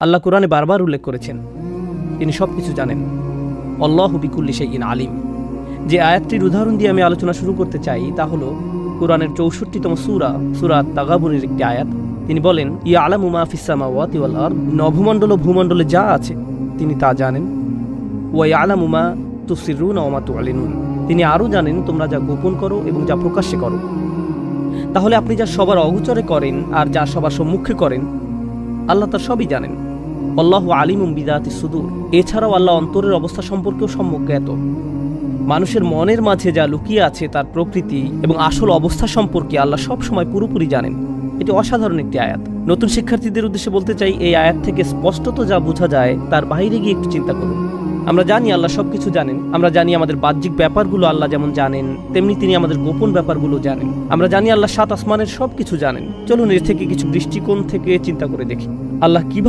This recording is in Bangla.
আল্লাহ কোরআনে বারবার উল্লেখ করেছেন তিনি সবকিছু জানেন। আল্লাহু বিকুল্লি শাইইন আলিম। যে আয়াতটির উদাহরণ দিয়ে আমি আলোচনা শুরু করতে চাই তা হলো কোরআনের 64তম সূরা তাগাবুনের একটি আয়াত। তিনি বলেন, ইয়ালামু মা ফিস সামাওয়াতি ওয়াল আরদ, নভমণ্ডল ও ভূমণ্ডলে যা আছে তিনি তা জানেন। ওয়া ইয়ালামু মা তুসিররুনা ওয়া মা তু'লিনুন, তিনি আরও জানেন তোমরা যা গোপন করো এবং যা প্রকাশ্যে করো। তাহলে আপনি যা সবার অগোচরে করেন আর যা সবার সম্মুখে করেন আল্লাহ তার সবই জানেন। আল্লাহু আলিমুম বিযাতিস সুদূর। এছাড়াও আল্লাহ অন্তরের অবস্থা সম্পর্কেও সম্যক জ্ঞাত। মানুষের মনের মাঝে যা লুকিয়ে আছে তার প্রকৃতি এবং আসল অবস্থা সম্পর্কে আল্লাহ সব সময় পুরোপুরি জানেন। এটি অসাধারণ একটি আয়াত। নতুন শিক্ষার্থীদের উদ্দেশ্যে বলতে চাই, এই আয়াত থেকে স্পষ্টত যা বোঝা যায় তার বাইরে গিয়ে একটু চিন্তা করুন। আমরা জানি আল্লাহ সবকিছু জানেন। আমরা জানি আমাদের বাহ্যিক ব্যাপারগুলো আল্লাহ যেমন জানেন তেমনি তিনি আমাদের গোপন ব্যাপারগুলো জানেন। আমরা জানি আল্লাহ সাত আসমানের সবকিছু জানেন। চলুন এর থেকে কিছু দৃষ্টিকোণ থেকে চিন্তা করে দেখি আল্লাহ কিভাবে